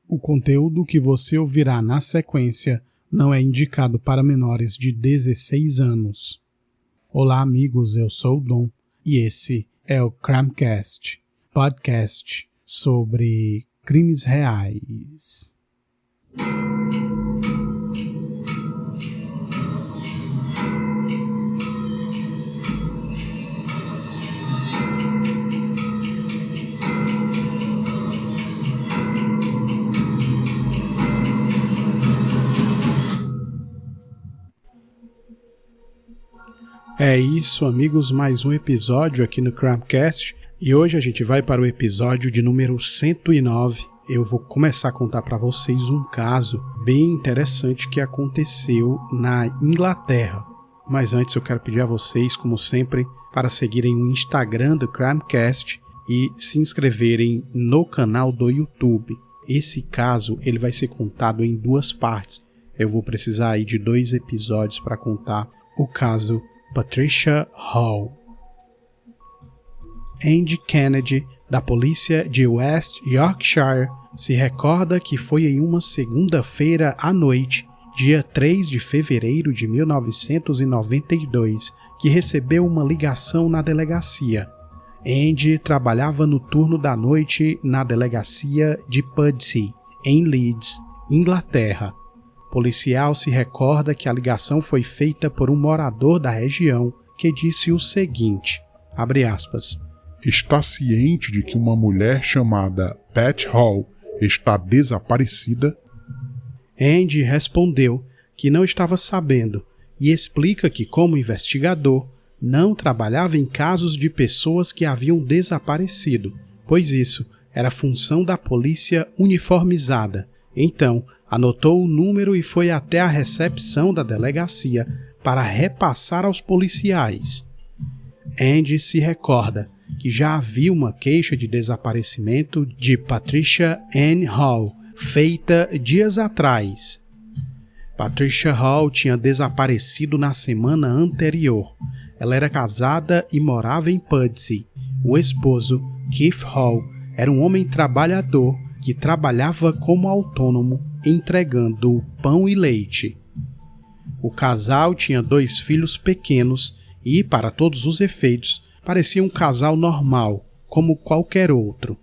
O conteúdo que você ouvirá na sequência não é indicado para menores de 16 anos. Olá, amigos, eu sou o Dom e esse é o Crimecast, podcast sobre crimes reais. É isso, amigos, mais um episódio aqui no Crimecast e hoje a gente vai para o episódio de número 109. Eu vou começar a contar para vocês um caso bem interessante que aconteceu na Inglaterra. Mas antes eu quero pedir a vocês, como sempre, para seguirem o Instagram do Crimecast e se inscreverem no canal do YouTube. Esse caso ele vai ser contado em duas partes. Eu vou precisar aí de 2 episódios para contar o caso Patricia Hall. Andy Kennedy, da polícia de West Yorkshire, se recorda que foi em uma segunda-feira à noite, dia 3 de fevereiro de 1992, que recebeu uma ligação na delegacia. Andy trabalhava no turno da noite na delegacia de Pudsey, em Leeds, Inglaterra. O policial se recorda que a ligação foi feita por um morador da região que disse o seguinte, abre aspas, "Está ciente de que uma mulher chamada Pat Hall está desaparecida?" Andy respondeu que não estava sabendo e explica que, como investigador, não trabalhava em casos de pessoas que haviam desaparecido, pois isso era função da polícia uniformizada. Então, anotou o número e foi até a recepção da delegacia para repassar aos policiais. Andy se recorda que já havia uma queixa de desaparecimento de Patricia Ann Hall, feita dias atrás. Patricia Hall tinha desaparecido na semana anterior. Ela era casada e morava em Pudsey. O esposo, Keith Hall, era um homem trabalhador que trabalhava como autônomo, entregando pão e leite. O casal tinha 2 filhos pequenos e, para todos os efeitos, parecia um casal normal, como qualquer outro.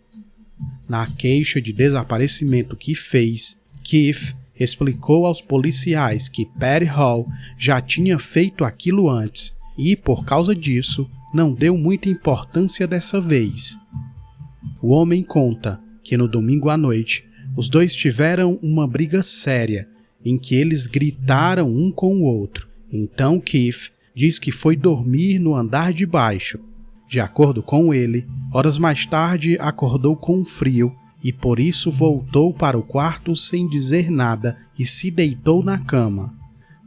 Na queixa de desaparecimento que fez, Keith explicou aos policiais que Patty Hall já tinha feito aquilo antes e, por causa disso, não deu muita importância dessa vez. O homem conta que no domingo à noite, os dois tiveram uma briga séria, em que eles gritaram um com o outro. Então Keith diz que foi dormir no andar de baixo. De acordo com ele, horas mais tarde acordou com frio e por isso voltou para o quarto sem dizer nada e se deitou na cama.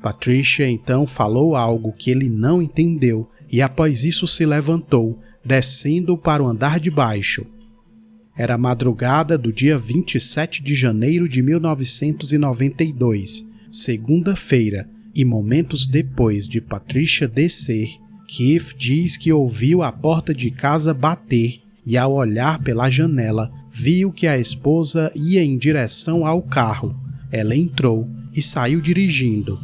Patricia então falou algo que ele não entendeu e após isso se levantou, descendo para o andar de baixo. Era a madrugada do dia 27 de janeiro de 1992, segunda-feira, e momentos depois de Patricia descer, Keith diz que ouviu a porta de casa bater e, ao olhar pela janela, viu que a esposa ia em direção ao carro. Ela entrou e saiu dirigindo.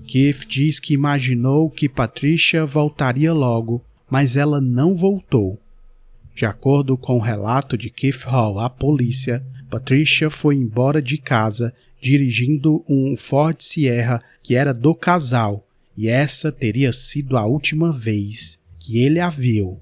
Keith diz que imaginou que Patricia voltaria logo, mas ela não voltou. De acordo com o relato de Keith Hall à polícia, Patricia foi embora de casa dirigindo um Ford Sierra que era do casal, e essa teria sido a última vez que ele a viu.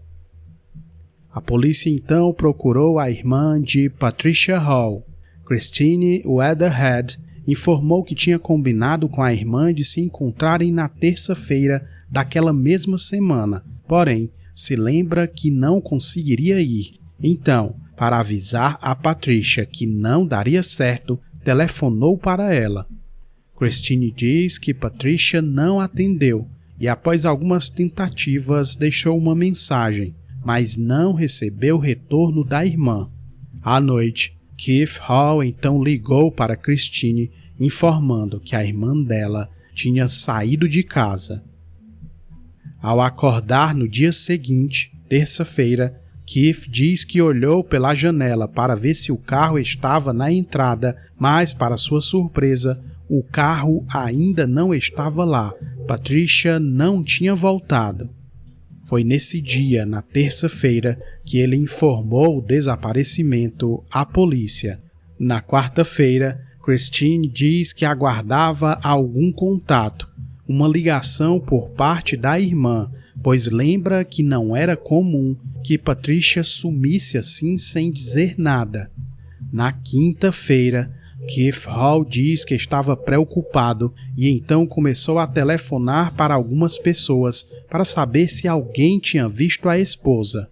A polícia então procurou a irmã de Patricia Hall. Christine Weatherhead informou que tinha combinado com a irmã de se encontrarem na terça-feira daquela mesma semana, porém, se lembra que não conseguiria ir. Então, para avisar a Patricia que não daria certo, telefonou para ela. Christine diz que Patricia não atendeu e após algumas tentativas deixou uma mensagem, mas não recebeu retorno da irmã. À noite, Keith Hall então ligou para Christine informando que a irmã dela tinha saído de casa. Ao acordar no dia seguinte, terça-feira, Keith diz que olhou pela janela para ver se o carro estava na entrada, mas, para sua surpresa, o carro ainda não estava lá. Patricia não tinha voltado. Foi nesse dia, na terça-feira, que ele informou o desaparecimento à polícia. Na quarta-feira, Christine diz que aguardava algum contato, uma ligação por parte da irmã, pois lembra que não era comum que Patricia sumisse assim sem dizer nada. Na quinta-feira, Keith Hall diz que estava preocupado e então começou a telefonar para algumas pessoas para saber se alguém tinha visto a esposa.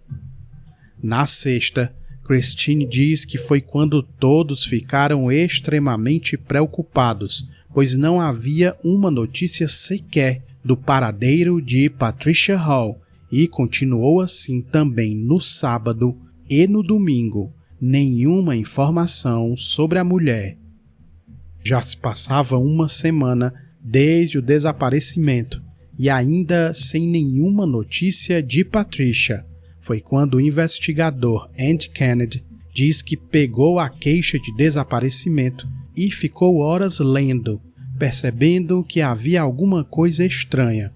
Na sexta, Christine diz que foi quando todos ficaram extremamente preocupados, pois não havia uma notícia sequer do paradeiro de Patricia Hall, e continuou assim também no sábado e no domingo, nenhuma informação sobre a mulher. Já se passava uma semana desde o desaparecimento e ainda sem nenhuma notícia de Patricia. Foi quando o investigador Andy Kennedy diz que pegou a queixa de desaparecimento e ficou horas lendo, percebendo que havia alguma coisa estranha.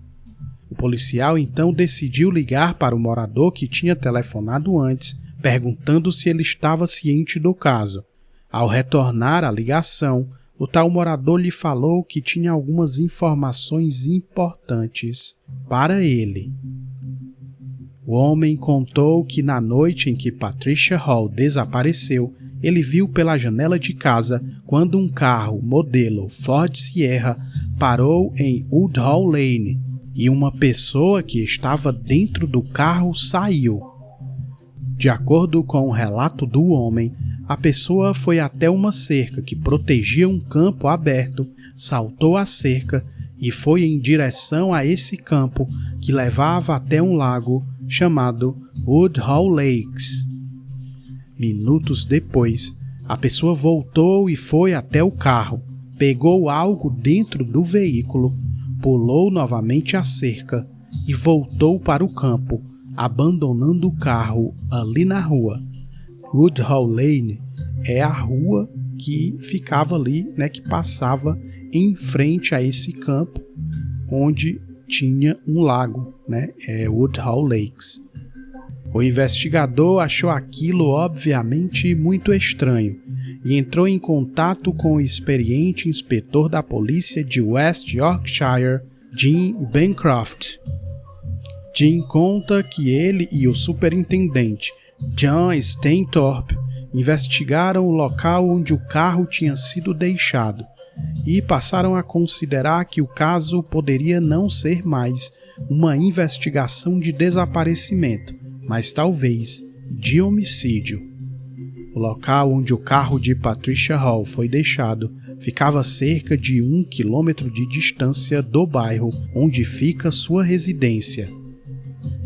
O policial então decidiu ligar para o morador que tinha telefonado antes, perguntando se ele estava ciente do caso. Ao retornar à ligação, o tal morador lhe falou que tinha algumas informações importantes para ele. O homem contou que na noite em que Patricia Hall desapareceu, ele viu pela janela de casa quando um carro modelo Ford Sierra parou em Woodhall Lane e uma pessoa que estava dentro do carro saiu. De acordo com o relato do homem, a pessoa foi até uma cerca que protegia um campo aberto, saltou a cerca e foi em direção a esse campo que levava até um lago chamado Woodhall Lakes. Minutos depois, a pessoa voltou e foi até o carro, pegou algo dentro do veículo, pulou novamente a cerca e voltou para o campo, abandonando o carro ali na rua. Woodhall Lane é a rua que ficava ali, que passava em frente a esse campo, onde tinha um lago, Woodhall Lakes. O investigador achou aquilo obviamente muito estranho e entrou em contato com o experiente inspetor da polícia de West Yorkshire, Jim Bancroft. Jim conta que ele e o superintendente, John Stainthorpe, investigaram o local onde o carro tinha sido deixado e passaram a considerar que o caso poderia não ser mais uma investigação de desaparecimento, mas talvez de homicídio. O local onde o carro de Patricia Hall foi deixado ficava a cerca de 1 quilômetro de distância do bairro onde fica sua residência.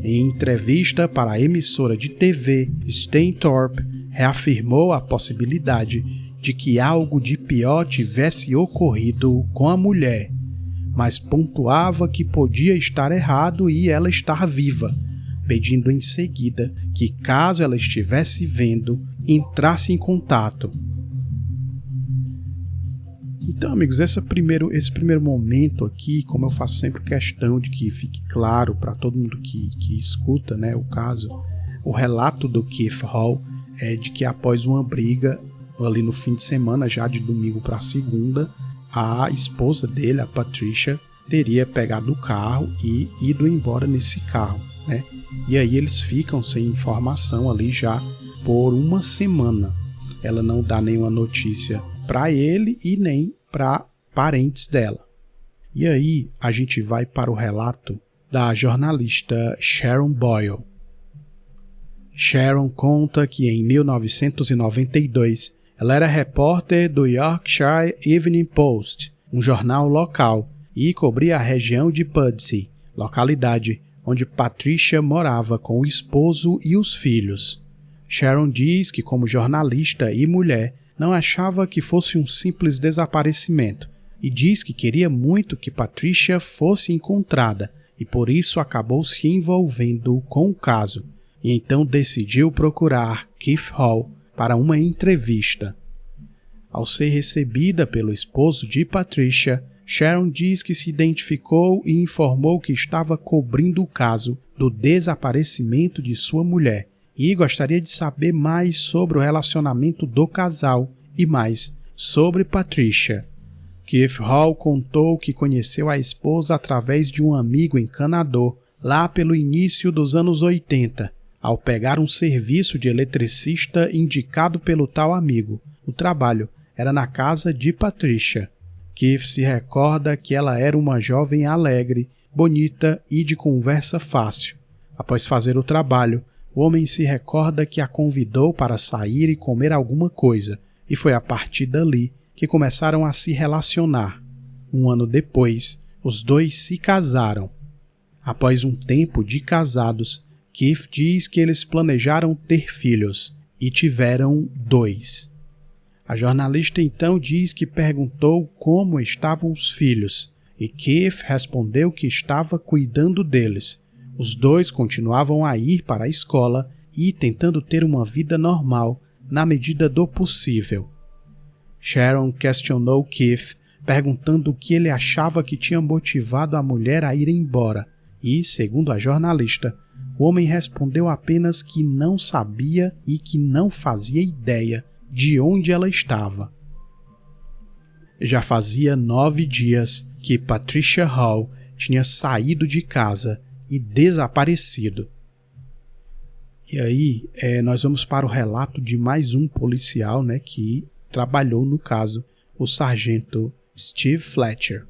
Em entrevista para a emissora de TV, Stainthorpe reafirmou a possibilidade de que algo de pior tivesse ocorrido com a mulher, mas pontuava que podia estar errado e ela estar viva, pedindo em seguida que, caso ela estivesse vendo, entrasse em contato. Então, amigos, esse primeiro momento aqui, como eu faço sempre questão de que fique claro para todo mundo que escuta, o caso, o relato do Keith Hall é de que após uma briga ali no fim de semana, já de domingo para segunda, a esposa dele, a Patricia, teria pegado o carro e ido embora nesse carro, E aí eles ficam sem informação ali já por uma semana. Ela não dá nenhuma notícia para ele e nem para parentes dela. E aí a gente vai para o relato da jornalista Sharon Boyle. Sharon conta que em 1992 ela era repórter do Yorkshire Evening Post, um jornal local, e cobria a região de Pudsey, localidade onde Patricia morava com o esposo e os filhos. Sharon diz que, como jornalista e mulher, não achava que fosse um simples desaparecimento e diz que queria muito que Patricia fosse encontrada e por isso acabou se envolvendo com o caso. e então decidiu procurar Keith Hall para uma entrevista. Ao ser recebida pelo esposo de Patricia, Sharon diz que se identificou e informou que estava cobrindo o caso do desaparecimento de sua mulher e gostaria de saber mais sobre o relacionamento do casal e mais sobre Patricia. Keith Hall contou que conheceu a esposa através de um amigo encanador lá pelo início dos anos 80, ao pegar um serviço de eletricista indicado pelo tal amigo. O trabalho era na casa de Patricia. Keith se recorda que ela era uma jovem alegre, bonita e de conversa fácil. Após fazer o trabalho, o homem se recorda que a convidou para sair e comer alguma coisa, e foi a partir dali que começaram a se relacionar. Um ano depois, os dois se casaram. Após um tempo de casados, Keith diz que eles planejaram ter filhos, e tiveram 2. A jornalista então diz que perguntou como estavam os filhos, e Keith respondeu que estava cuidando deles. Os dois continuavam a ir para a escola e tentando ter uma vida normal, na medida do possível. Sharon questionou Keith, perguntando o que ele achava que tinha motivado a mulher a ir embora, e, segundo a jornalista, o homem respondeu apenas que não sabia e que não fazia ideia de onde ela estava. Já fazia 9 dias que Patricia Hall tinha saído de casa e desaparecido. E aí, nós vamos para o relato de mais um policial, que trabalhou no caso, o sargento Steve Fletcher.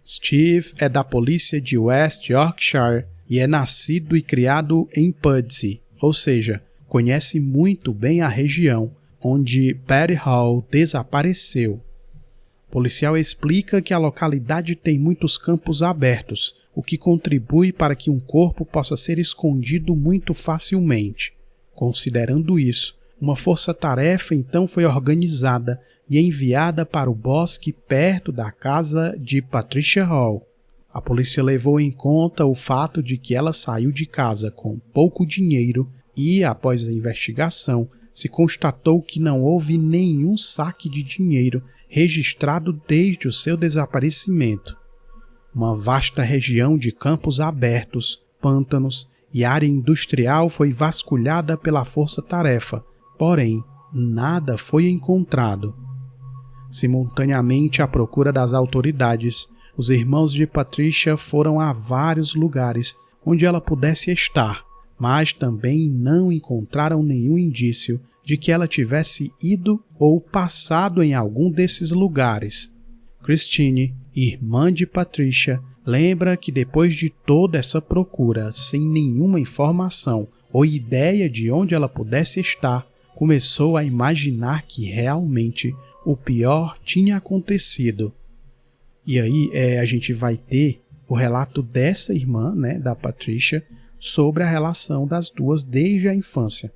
Steve é da polícia de West Yorkshire e é nascido e criado em Pudsey, ou seja, conhece muito bem a região onde Patty Hall desapareceu. O policial explica que a localidade tem muitos campos abertos, o que contribui para que um corpo possa ser escondido muito facilmente. Considerando isso, uma força-tarefa então foi organizada e enviada para o bosque perto da casa de Patricia Hall. A polícia levou em conta o fato de que ela saiu de casa com pouco dinheiro e, após a investigação, se constatou que não houve nenhum saque de dinheiro registrado desde o seu desaparecimento. Uma vasta região de campos abertos, pântanos e área industrial foi vasculhada pela força-tarefa, porém, nada foi encontrado. Simultaneamente à procura das autoridades, os irmãos de Patricia foram a vários lugares onde ela pudesse estar, mas também não encontraram nenhum indício de que ela tivesse ido ou passado em algum desses lugares. Christine, irmã de Patricia, lembra que depois de toda essa procura, sem nenhuma informação ou ideia de onde ela pudesse estar, começou a imaginar que realmente o pior tinha acontecido. E aí a gente vai ter o relato dessa irmã, da Patricia, sobre a relação das duas desde a infância.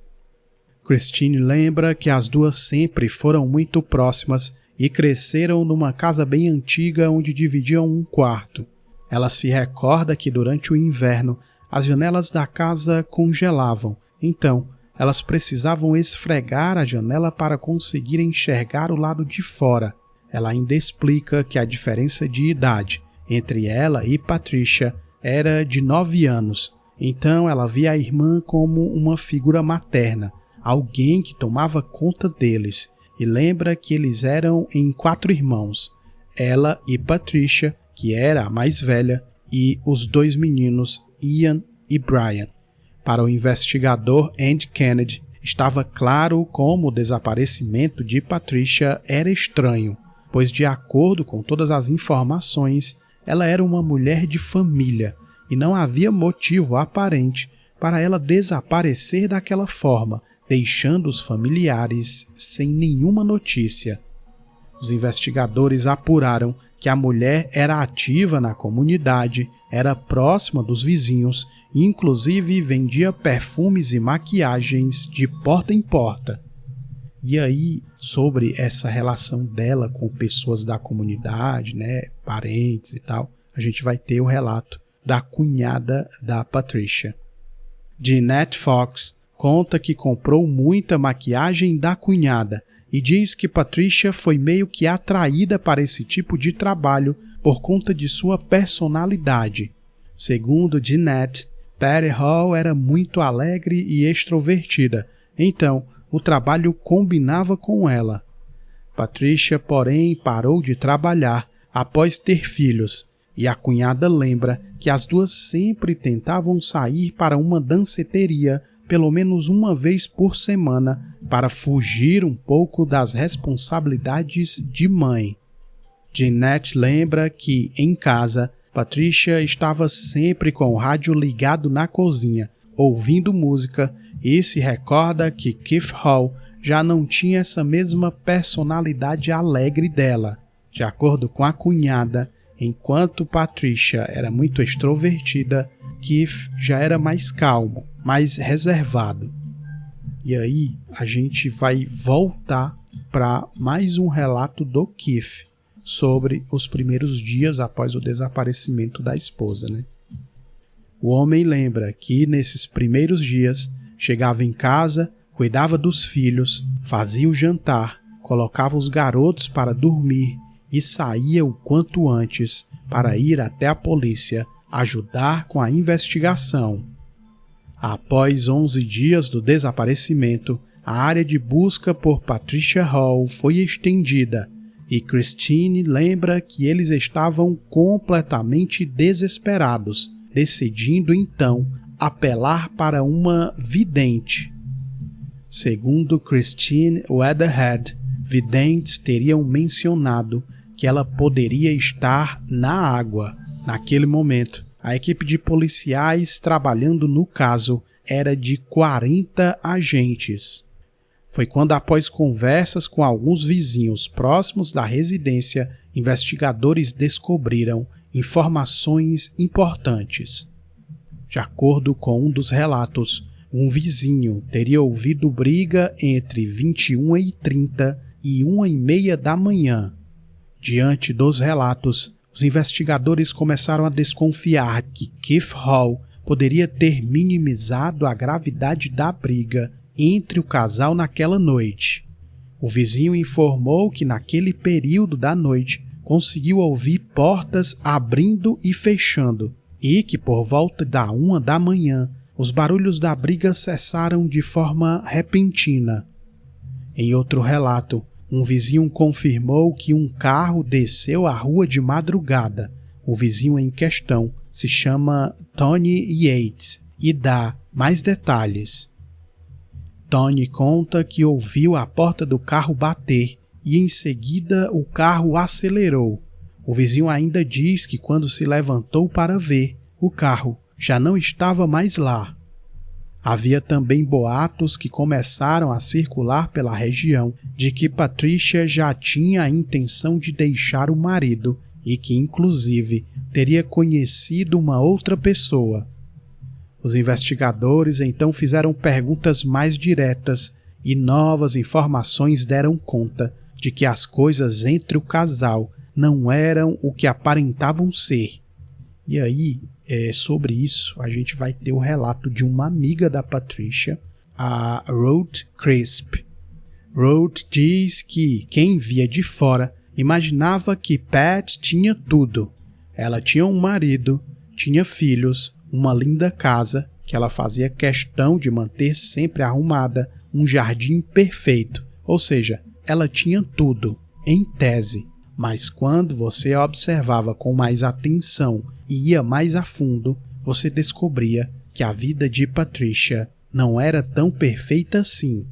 Christine lembra que as duas sempre foram muito próximas e cresceram numa casa bem antiga onde dividiam um quarto. Ela se recorda que durante o inverno as janelas da casa congelavam, então elas precisavam esfregar a janela para conseguir enxergar o lado de fora. Ela ainda explica que a diferença de idade entre ela e Patricia era de 9 anos, então ela via a irmã como uma figura materna, alguém que tomava conta deles, e lembra que eles eram em 4 irmãos, ela e Patricia, que era a mais velha, e os 2 meninos Ian e Brian. Para o investigador Andy Kennedy, estava claro como o desaparecimento de Patricia era estranho, pois de acordo com todas as informações, ela era uma mulher de família e não havia motivo aparente para ela desaparecer daquela forma, deixando os familiares sem nenhuma notícia. Os investigadores apuraram que a mulher era ativa na comunidade, era próxima dos vizinhos e inclusive vendia perfumes e maquiagens de porta em porta. E aí, sobre essa relação dela com pessoas da comunidade, parentes e tal, a gente vai ter o relato da cunhada da Patricia. Jeanette Fox conta que comprou muita maquiagem da cunhada e diz que Patricia foi meio que atraída para esse tipo de trabalho por conta de sua personalidade. Segundo Jeanette, Patty Hall era muito alegre e extrovertida, então o trabalho combinava com ela. Patricia, porém, parou de trabalhar após ter filhos, e a cunhada lembra que as duas sempre tentavam sair para uma danceteria pelo menos uma vez por semana para fugir um pouco das responsabilidades de mãe. Jeanette lembra que, em casa, Patricia estava sempre com o rádio ligado na cozinha, ouvindo música, e se recorda que Keith Hall já não tinha essa mesma personalidade alegre dela. De acordo com a cunhada, enquanto Patricia era muito extrovertida, Keith já era mais calmo, mais reservado. E aí a gente vai voltar para mais um relato do Keith sobre os primeiros dias após o desaparecimento da esposa, né? O homem lembra que nesses primeiros dias chegava em casa, cuidava dos filhos, fazia o jantar, colocava os garotos para dormir e saía o quanto antes para ir até a polícia ajudar com a investigação. Após 11 dias do desaparecimento, a área de busca por Patricia Hall foi estendida e Christine lembra que eles estavam completamente desesperados, decidindo então apelar para uma vidente. Segundo Christine Weatherhead, videntes teriam mencionado que ela poderia estar na água. Naquele momento, a equipe de policiais trabalhando no caso era de 40 agentes. Foi quando, após conversas com alguns vizinhos próximos da residência, investigadores descobriram informações importantes. De acordo com um dos relatos, um vizinho teria ouvido briga entre 21h30 e 1h30 da manhã. Diante dos relatos, os investigadores começaram a desconfiar que Keith Hall poderia ter minimizado a gravidade da briga entre o casal naquela noite. O vizinho informou que naquele período da noite conseguiu ouvir portas abrindo e fechando e que por volta da 1 da manhã os barulhos da briga cessaram de forma repentina. Em outro relato, um vizinho confirmou que um carro desceu a rua de madrugada. O vizinho em questão se chama Tony Yates e dá mais detalhes. Tony conta que ouviu a porta do carro bater e em seguida o carro acelerou. O vizinho ainda diz que quando se levantou para ver, o carro já não estava mais lá. Havia também boatos que começaram a circular pela região de que Patricia já tinha a intenção de deixar o marido e que, inclusive, teria conhecido uma outra pessoa. Os investigadores então fizeram perguntas mais diretas e novas informações deram conta de que as coisas entre o casal não eram o que aparentavam ser. E aí, sobre isso, a gente vai ter o relato de uma amiga da Patricia, a Ruth Crisp. Ruth diz que quem via de fora imaginava que Pat tinha tudo. Ela tinha um marido, tinha filhos, uma linda casa, que ela fazia questão de manter sempre arrumada, um jardim perfeito. Ou seja, ela tinha tudo, em tese. Mas quando você observava com mais atenção e ia mais a fundo, você descobria que a vida de Patricia não era tão perfeita assim.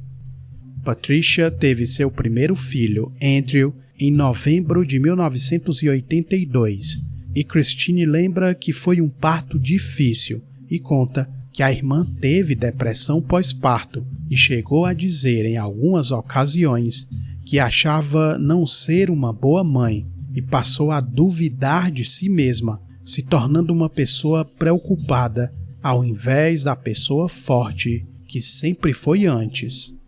Patricia teve seu primeiro filho, Andrew, em novembro de 1982, e Christine lembra que foi um parto difícil e conta que a irmã teve depressão pós-parto e chegou a dizer em algumas ocasiões que achava não ser uma boa mãe e passou a duvidar de si mesma, se tornando uma pessoa preocupada ao invés da pessoa forte que sempre foi antes.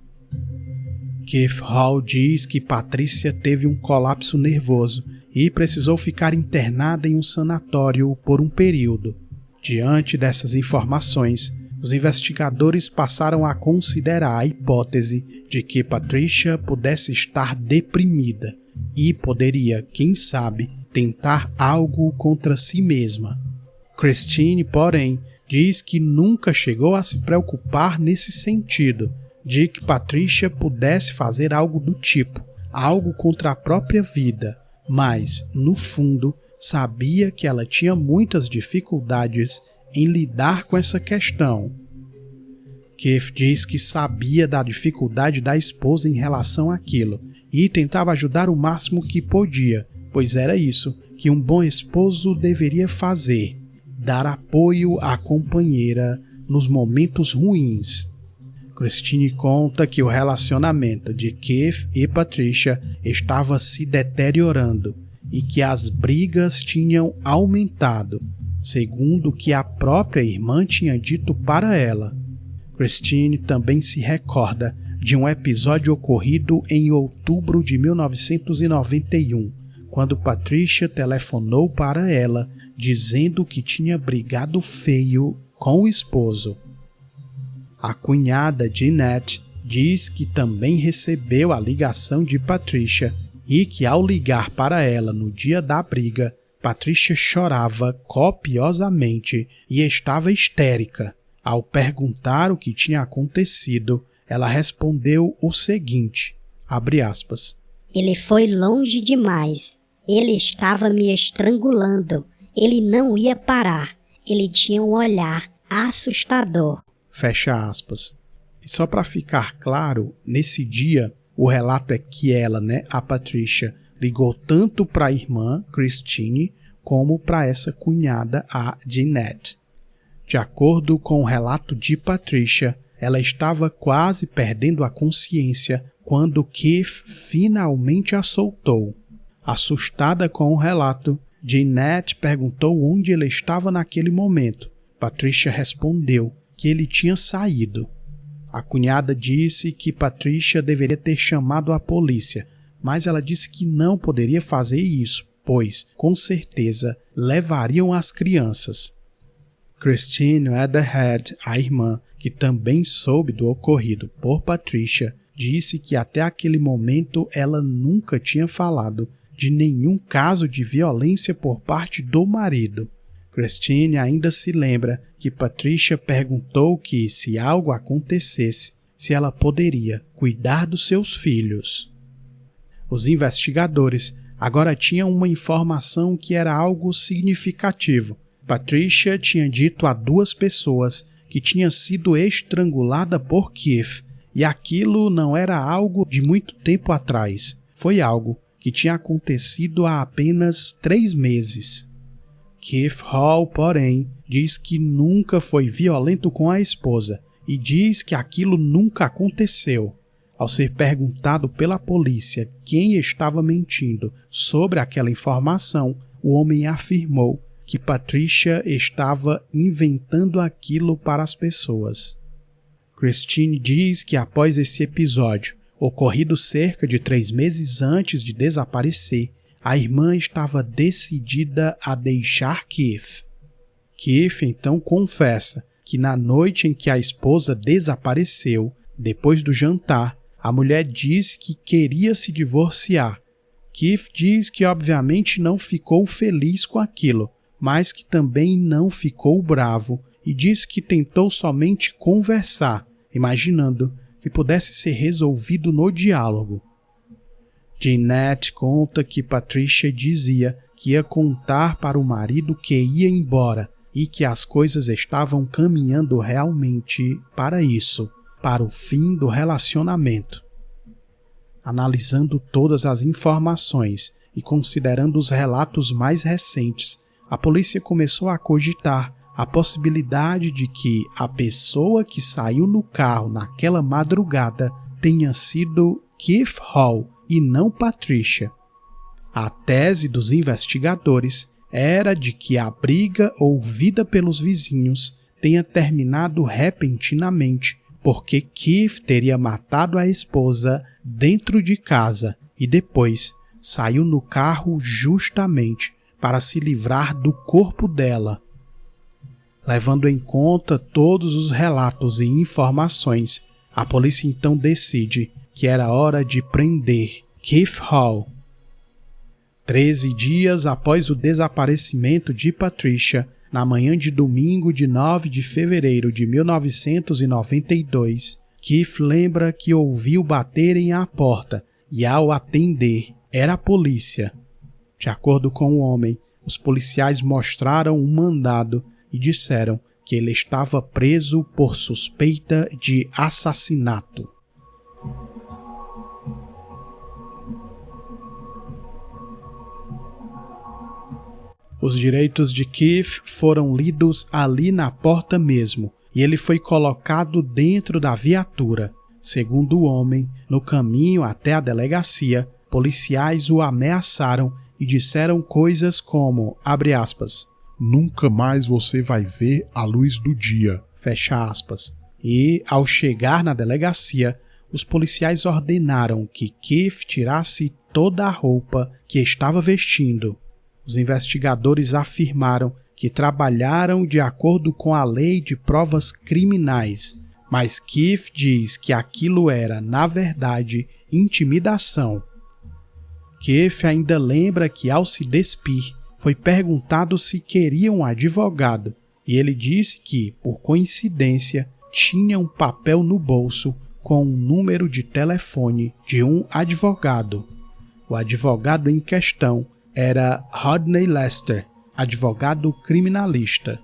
Keith Hall diz que Patricia teve um colapso nervoso e precisou ficar internada em um sanatório por um período. Diante dessas informações, os investigadores passaram a considerar a hipótese de que Patricia pudesse estar deprimida e poderia, quem sabe, tentar algo contra si mesma. Christine, porém, diz que nunca chegou a se preocupar nesse sentido, de que Patricia pudesse fazer algo do tipo, algo contra a própria vida, mas, no fundo, sabia que ela tinha muitas dificuldades em lidar com essa questão. Keith diz que sabia da dificuldade da esposa em relação àquilo e tentava ajudar o máximo que podia, pois era isso que um bom esposo deveria fazer, dar apoio à companheira nos momentos ruins. Christine conta que o relacionamento de Keith e Patricia estava se deteriorando e que as brigas tinham aumentado, segundo o que a própria irmã tinha dito para ela. Christine também se recorda de um episódio ocorrido em outubro de 1991, quando Patricia telefonou para ela dizendo que tinha brigado feio com o esposo. A cunhada Jeanette diz que também recebeu a ligação de Patricia e que ao ligar para ela no dia da briga, Patricia chorava copiosamente e estava histérica. Ao perguntar o que tinha acontecido, ela respondeu o seguinte, abre aspas, "Ele foi longe demais. Ele estava me estrangulando. Ele não ia parar. Ele tinha um olhar assustador." Fecha aspas. E só para ficar claro, nesse dia, o relato é que ela, a Patricia, ligou tanto para a irmã, Christine, como para essa cunhada, a Jeanette. De acordo com o relato de Patricia, ela estava quase perdendo a consciência quando Keith finalmente a soltou. Assustada com o relato, Jeanette perguntou onde ele estava naquele momento. Patricia respondeu que ele tinha saído. A cunhada disse que Patricia deveria ter chamado a polícia, mas ela disse que não poderia fazer isso, pois, com certeza, levariam as crianças. Christine Weatherhead, a irmã, que também soube do ocorrido por Patricia, disse que até aquele momento ela nunca tinha falado de nenhum caso de violência por parte do marido. Christine ainda se lembra que Patricia perguntou que, se algo acontecesse, se ela poderia cuidar dos seus filhos. Os investigadores agora tinham uma informação que era algo significativo. Patricia tinha dito a 2 pessoas que tinha sido estrangulada por Keith, e aquilo não era algo de muito tempo atrás. Foi algo que tinha acontecido há apenas 3 meses. Keith Hall, porém, diz que nunca foi violento com a esposa e diz que aquilo nunca aconteceu. Ao ser perguntado pela polícia quem estava mentindo sobre aquela informação, o homem afirmou que Patricia estava inventando aquilo para as pessoas. Christine diz que após esse episódio, ocorrido cerca de 3 meses antes de desaparecer, a irmã estava decidida a deixar Keith. Keith então confessa que na noite em que a esposa desapareceu, depois do jantar, a mulher disse que queria se divorciar. Keith diz que obviamente não ficou feliz com aquilo, mas que também não ficou bravo e diz que tentou somente conversar, imaginando que pudesse ser resolvido no diálogo. Jeanette conta que Patricia dizia que ia contar para o marido que ia embora e que as coisas estavam caminhando realmente para isso, para o fim do relacionamento. Analisando todas as informações e considerando os relatos mais recentes, a polícia começou a cogitar a possibilidade de que a pessoa que saiu no carro naquela madrugada tenha sido Keith Hall e não Patricia. A tese dos investigadores era de que a briga ouvida pelos vizinhos tenha terminado repentinamente porque Keith teria matado a esposa dentro de casa e depois saiu no carro justamente para se livrar do corpo dela. Levando em conta todos os relatos e informações, a polícia então decide que era hora de prender Keith Hall. 13 dias após o desaparecimento de Patricia, na manhã de domingo de 9 de fevereiro de 1992, Keith lembra que ouviu baterem à porta e, ao atender, era a polícia. De acordo com o homem, os policiais mostraram um mandado e disseram que ele estava preso por suspeita de assassinato. Os direitos de Keith foram lidos ali na porta mesmo, e ele foi colocado dentro da viatura. Segundo o homem, no caminho até a delegacia, policiais o ameaçaram e disseram coisas como, abre aspas, "Nunca mais você vai ver a luz do dia", fecha aspas. E, ao chegar na delegacia, os policiais ordenaram que Keith tirasse toda a roupa que estava vestindo. Os investigadores afirmaram que trabalharam de acordo com a lei de provas criminais, mas Keith diz que aquilo era, na verdade, intimidação. Keith ainda lembra que, ao se despir, foi perguntado se queria um advogado, e ele disse que, por coincidência, tinha um papel no bolso com um número de telefone de um advogado. O advogado em questão era Rodney Lester, advogado criminalista.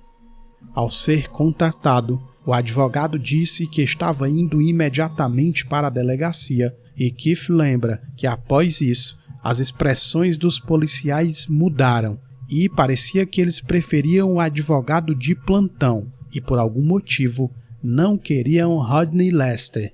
Ao ser contatado, o advogado disse que estava indo imediatamente para a delegacia e Keith lembra que após isso, as expressões dos policiais mudaram e parecia que eles preferiam o advogado de plantão e por algum motivo não queriam Rodney Lester.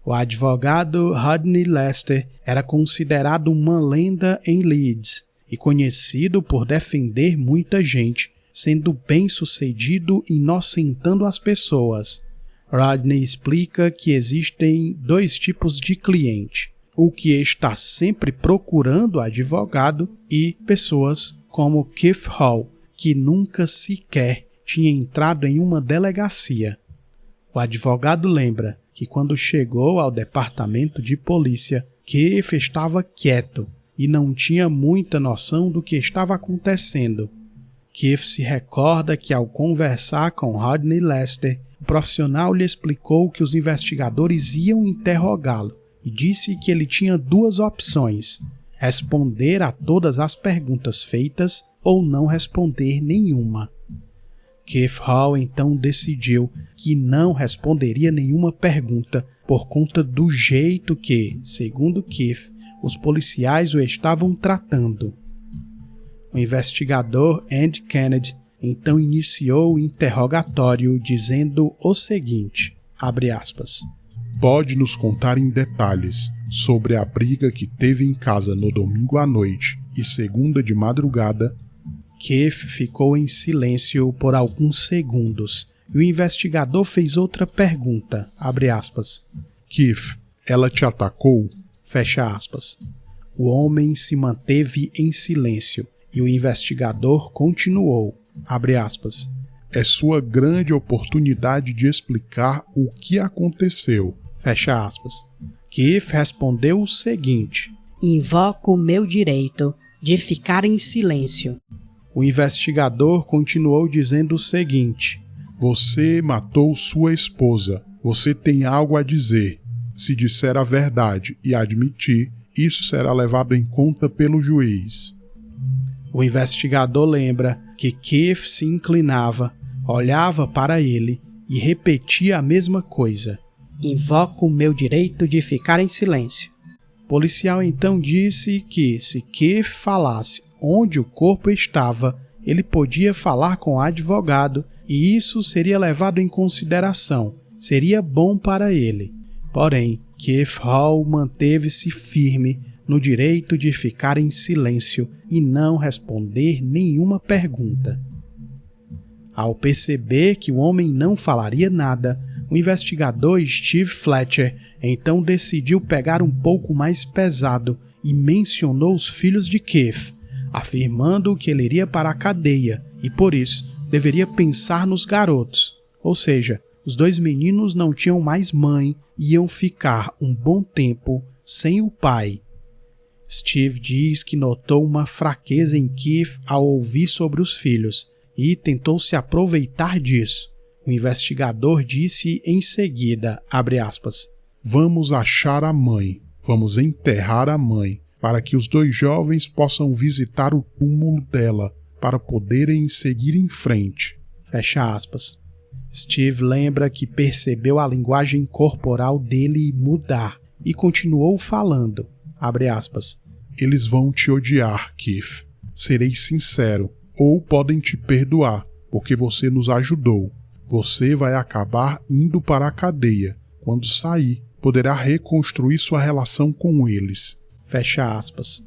O advogado Rodney Lester era considerado uma lenda em Leeds e conhecido por defender muita gente, sendo bem-sucedido inocentando as pessoas. Rodney explica que existem 2 tipos de cliente: o que está sempre procurando advogado e pessoas como Keith Hall, que nunca sequer tinha entrado em uma delegacia. O advogado lembra que quando chegou ao departamento de polícia, Keith estava quieto e não tinha muita noção do que estava acontecendo. Keith se recorda que, ao conversar com Rodney Lester, o profissional lhe explicou que os investigadores iam interrogá-lo e disse que ele tinha 2 opções: responder a todas as perguntas feitas ou não responder nenhuma. Keith Hall então decidiu que não responderia nenhuma pergunta por conta do jeito que, segundo Keith, os policiais o estavam tratando. O investigador Andy Kennedy então iniciou o interrogatório dizendo o seguinte, abre aspas, "Pode nos contar em detalhes sobre a briga que teve em casa no domingo à noite e segunda de madrugada?" Keith ficou em silêncio por alguns segundos e o investigador fez outra pergunta, abre aspas, "Keith, ela te atacou?" Fecha aspas. O homem se manteve em silêncio e o investigador continuou, abre aspas, "É sua grande oportunidade de explicar o que aconteceu." Fecha aspas. Keith respondeu o seguinte, "Invoco o meu direito de ficar em silêncio." O investigador continuou dizendo o seguinte, "Você matou sua esposa. Você tem algo a dizer. Se disser a verdade e admitir, isso será levado em conta pelo juiz." O investigador lembra que Keith se inclinava, olhava para ele e repetia a mesma coisa. "Invoco o meu direito de ficar em silêncio." O policial então disse que, se Keith falasse onde o corpo estava, ele podia falar com o advogado e isso seria levado em consideração. Seria bom para ele. Porém, Keith Hall manteve-se firme no direito de ficar em silêncio e não responder nenhuma pergunta. Ao perceber que o homem não falaria nada, o investigador Steve Fletcher então decidiu pegar um pouco mais pesado e mencionou os filhos de Keith, afirmando que ele iria para a cadeia e, por isso, deveria pensar nos garotos, ou seja, os dois meninos não tinham mais mãe e iam ficar um bom tempo sem o pai. Steve diz que notou uma fraqueza em Keith ao ouvir sobre os filhos e tentou se aproveitar disso. O investigador disse em seguida, abre aspas, vamos achar a mãe, vamos enterrar a mãe, para que os dois jovens possam visitar o túmulo dela, para poderem seguir em frente. Fecha aspas. Steve lembra que percebeu a linguagem corporal dele mudar e continuou falando, abre aspas, eles vão te odiar, Keith. Serei sincero, ou podem te perdoar, porque você nos ajudou. Você vai acabar indo para a cadeia. Quando sair, poderá reconstruir sua relação com eles. Fecha aspas.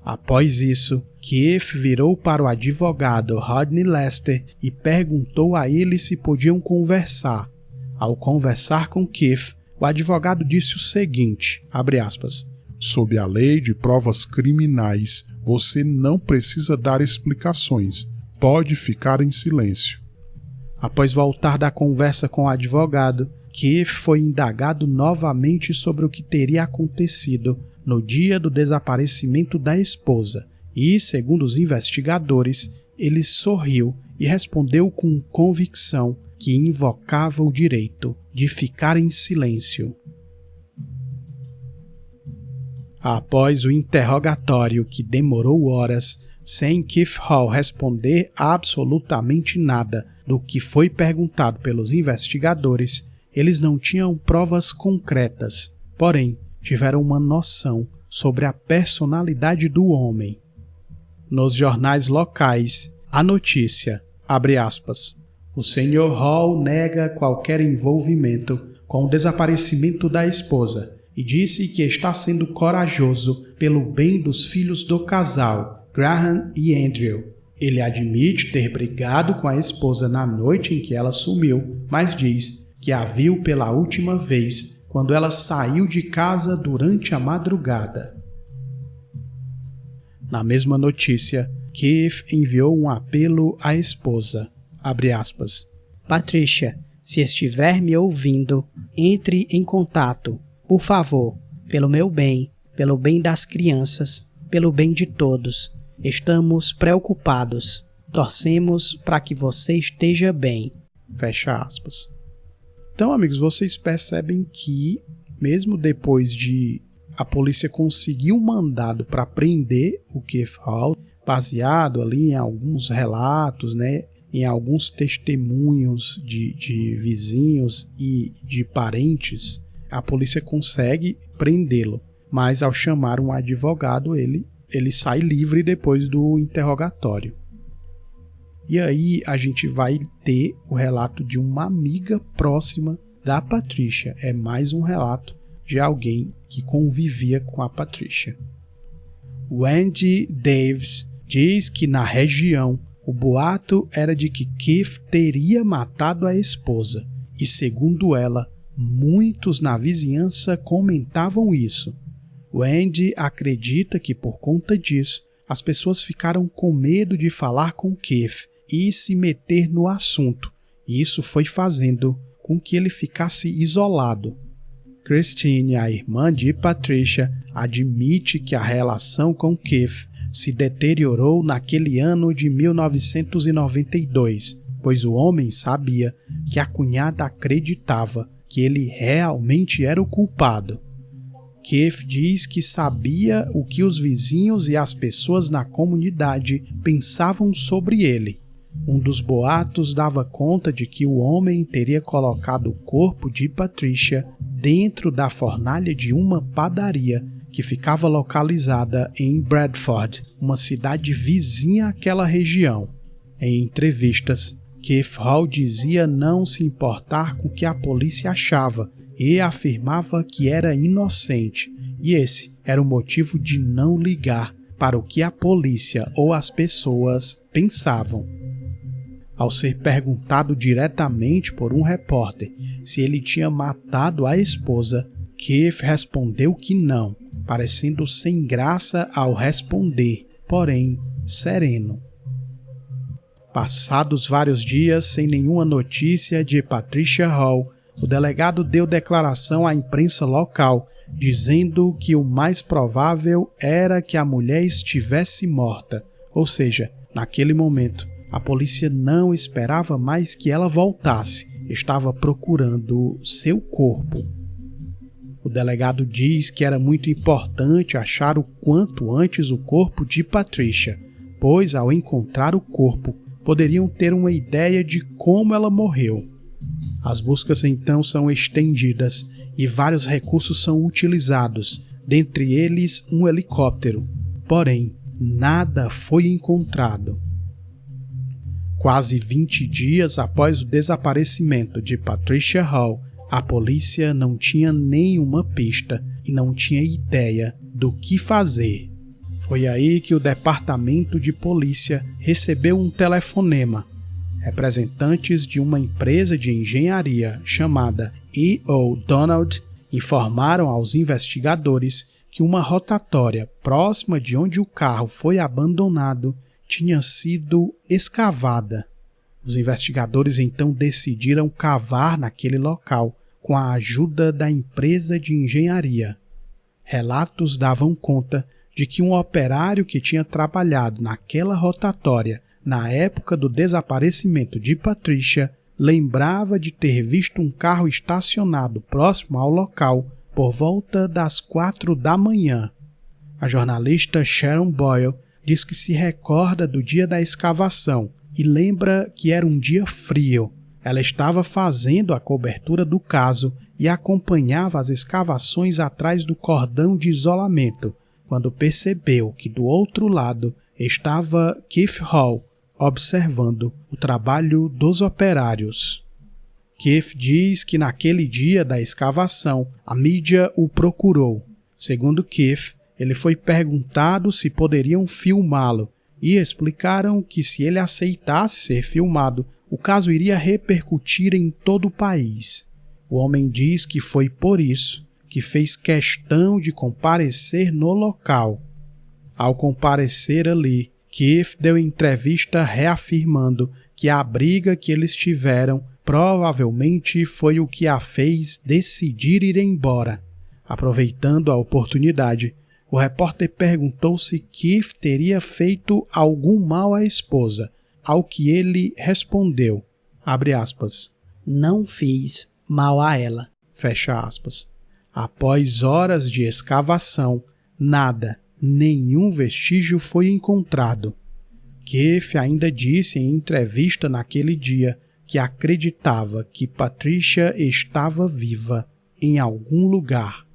Após isso, Keith virou para o advogado Rodney Lester e perguntou a ele se podiam conversar. Ao conversar com Keith, o advogado disse o seguinte, abre aspas, sob a lei de provas criminais, você não precisa dar explicações. Pode ficar em silêncio. Após voltar da conversa com o advogado, Keith foi indagado novamente sobre o que teria acontecido no dia do desaparecimento da esposa e, segundo os investigadores, ele sorriu e respondeu com convicção que invocava o direito de ficar em silêncio. Após o interrogatório que demorou horas, sem Keith Hall responder absolutamente nada do que foi perguntado pelos investigadores, eles não tinham provas concretas, porém tiveram uma noção sobre a personalidade do homem. Nos jornais locais, a notícia, abre aspas, o Sr. Hall nega qualquer envolvimento com o desaparecimento da esposa e disse que está sendo corajoso pelo bem dos filhos do casal, Graham e Andrew. Ele admite ter brigado com a esposa na noite em que ela sumiu, mas diz que a viu pela última vez quando ela saiu de casa durante a madrugada. Na mesma notícia, Keith enviou um apelo à esposa, abre aspas, Patricia, se estiver me ouvindo, entre em contato, por favor, pelo meu bem, pelo bem das crianças, pelo bem de todos. Estamos preocupados. Torcemos para que você esteja bem. Fecha aspas. Então, amigos, vocês percebem que, mesmo depois de a polícia conseguir um mandado para prender o Keith Hall, baseado ali em alguns relatos, né, em alguns testemunhos de vizinhos e de parentes, a polícia consegue prendê-lo. Mas ao chamar um advogado, ele sai livre depois do interrogatório. E aí a gente vai ter o relato de uma amiga próxima da Patricia. É mais um relato de alguém que convivia com a Patricia. Wendy Davis diz que na região o boato era de que Keith teria matado a esposa e, segundo ela, muitos na vizinhança comentavam isso. Wendy acredita que por conta disso as pessoas ficaram com medo de falar com Keith e se meter no assunto, e isso foi fazendo com que ele ficasse isolado. Christine, a irmã de Patricia, admite que a relação com Keith se deteriorou naquele ano de 1992, pois o homem sabia que a cunhada acreditava que ele realmente era o culpado. Keith diz que sabia o que os vizinhos e as pessoas na comunidade pensavam sobre ele. Um dos boatos dava conta de que o homem teria colocado o corpo de Patricia dentro da fornalha de uma padaria que ficava localizada em Bradford, uma cidade vizinha àquela região. Em entrevistas, Keith Hall dizia não se importar com o que a polícia achava e afirmava que era inocente, e esse era o motivo de não ligar para o que a polícia ou as pessoas pensavam. Ao ser perguntado diretamente por um repórter se ele tinha matado a esposa, Keith respondeu que não, parecendo sem graça ao responder, porém sereno. Passados vários dias sem nenhuma notícia de Patricia Hall, o delegado deu declaração à imprensa local, dizendo que o mais provável era que a mulher estivesse morta. Ou seja, naquele momento, a polícia não esperava mais que ela voltasse, estava procurando seu corpo. O delegado diz que era muito importante achar o quanto antes o corpo de Patricia, pois ao encontrar o corpo, poderiam ter uma ideia de como ela morreu. As buscas então são estendidas e vários recursos são utilizados, dentre eles um helicóptero. Porém, nada foi encontrado. Quase 20 dias após o desaparecimento de Patricia Hall, a polícia não tinha nenhuma pista e não tinha ideia do que fazer. Foi aí que o departamento de polícia recebeu um telefonema. Representantes de uma empresa de engenharia chamada E.O. Donald informaram aos investigadores que uma rotatória próxima de onde o carro foi abandonado tinha sido escavada. Os investigadores então decidiram cavar naquele local com a ajuda da empresa de engenharia. Relatos davam conta de que um operário que tinha trabalhado naquela rotatória na época do desaparecimento de Patricia lembrava de ter visto um carro estacionado próximo ao local por volta das 4 da manhã. A jornalista Sharon Boyle diz que se recorda do dia da escavação e lembra que era um dia frio. Ela estava fazendo a cobertura do caso e acompanhava as escavações atrás do cordão de isolamento, quando percebeu que do outro lado estava Keith Hall, observando o trabalho dos operários. Keith diz que naquele dia da escavação, a mídia o procurou. Segundo Keith, ele foi perguntado se poderiam filmá-lo e explicaram que se ele aceitasse ser filmado, o caso iria repercutir em todo o país. O homem diz que foi por isso que fez questão de comparecer no local. Ao comparecer ali, Keith deu entrevista reafirmando que a briga que eles tiveram provavelmente foi o que a fez decidir ir embora. Aproveitando a oportunidade, o repórter perguntou se Keith teria feito algum mal à esposa, ao que ele respondeu, abre aspas, Não fiz mal a ela. Fecha aspas. Após horas de escavação, nada, nenhum vestígio foi encontrado. Keith ainda disse em entrevista naquele dia que acreditava que Patricia estava viva em algum lugar.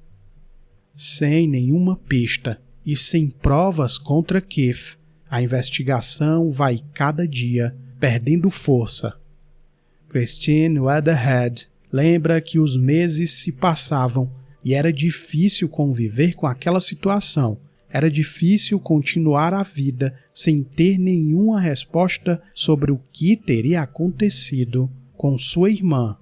Sem nenhuma pista e sem provas contra Keith, a investigação vai cada dia perdendo força. Christine Weatherhead lembra que os meses se passavam e era difícil conviver com aquela situação. Era difícil continuar a vida sem ter nenhuma resposta sobre o que teria acontecido com sua irmã.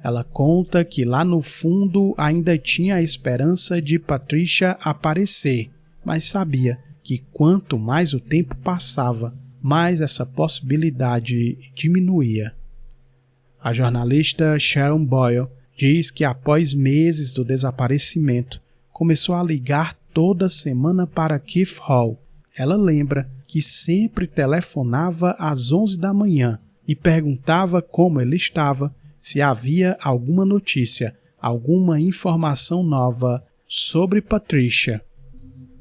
Ela conta que lá no fundo ainda tinha a esperança de Patricia aparecer, mas sabia que quanto mais o tempo passava, mais essa possibilidade diminuía. A jornalista Sharon Boyle diz que após meses do desaparecimento, começou a ligar toda semana para Keith Hall. Ela lembra que sempre telefonava às 11 da manhã e perguntava como ele estava, se havia alguma notícia, alguma informação nova sobre Patricia.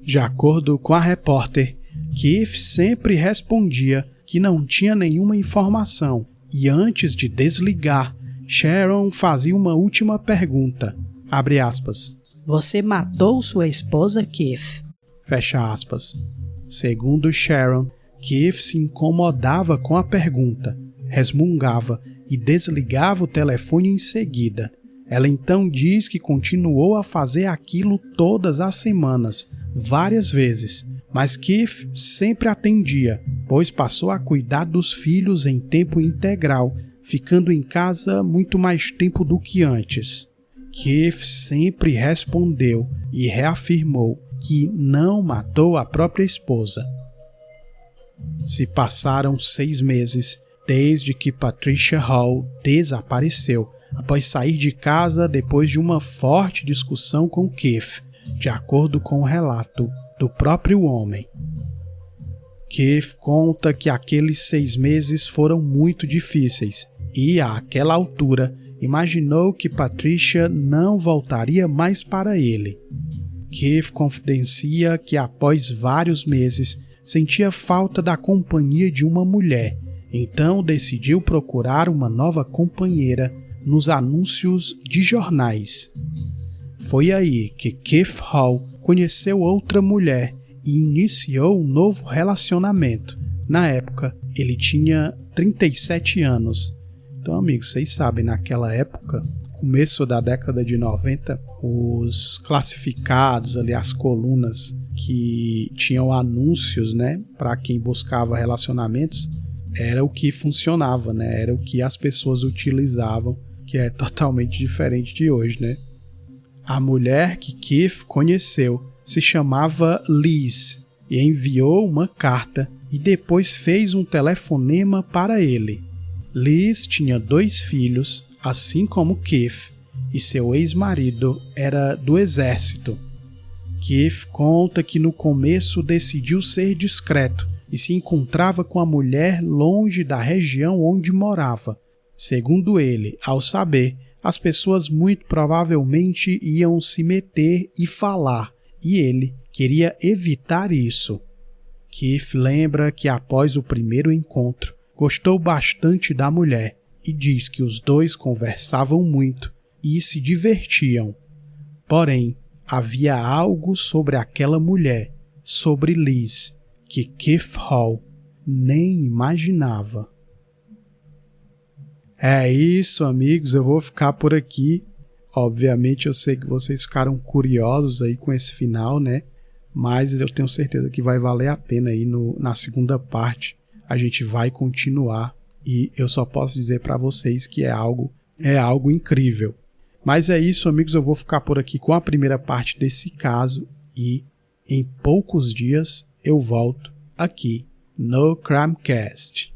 De acordo com a repórter, Keith sempre respondia que não tinha nenhuma informação e antes de desligar, Sharon fazia uma última pergunta, abre aspas, Você matou sua esposa, Keith? Fecha aspas. Segundo Sharon, Keith se incomodava com a pergunta, resmungava e desligava o telefone em seguida. Ela então diz que continuou a fazer aquilo todas as semanas, várias vezes, mas Keith sempre atendia, pois passou a cuidar dos filhos em tempo integral, ficando em casa muito mais tempo do que antes. Keith sempre respondeu e reafirmou que não matou a própria esposa. Se passaram 6 meses desde que Patricia Hall desapareceu, após sair de casa depois de uma forte discussão com Keith, de acordo com o relato do próprio homem. Keith conta que aqueles 6 meses foram muito difíceis e, àquela altura, imaginou que Patricia não voltaria mais para ele. Keith confidencia que após vários meses sentia falta da companhia de uma mulher, então decidiu procurar uma nova companheira nos anúncios de jornais. Foi aí que Keith Hall conheceu outra mulher e iniciou um novo relacionamento. Na época, ele tinha 37 anos. Então, amigos, vocês sabem, naquela época, começo da década de 90, os classificados ali, as colunas que tinham anúncios, né, para quem buscava relacionamentos, era o que funcionava, né, era o que as pessoas utilizavam, que é totalmente diferente de hoje, né. A mulher que Keith conheceu se chamava Liz e enviou uma carta e depois fez um telefonema para ele. Liz tinha 2 filhos, assim como Keith, e seu ex-marido era do exército. Keith conta que no começo decidiu ser discreto e se encontrava com a mulher longe da região onde morava. Segundo ele, ao saber, as pessoas muito provavelmente iam se meter e falar, e ele queria evitar isso. Keith lembra que após o primeiro encontro, gostou bastante da mulher e diz que os dois conversavam muito e se divertiam. Porém, havia algo sobre aquela mulher, sobre Liz, que Keith Hall nem imaginava. É isso, amigos, eu vou ficar por aqui. Obviamente eu sei que vocês ficaram curiosos aí com esse final, né? Mas eu tenho certeza que vai valer a pena aí na segunda parte. A gente vai continuar e eu só posso dizer para vocês que é algo incrível. Mas é isso, amigos, eu vou ficar por aqui com a primeira parte desse caso e em poucos dias eu volto aqui no Crimecast.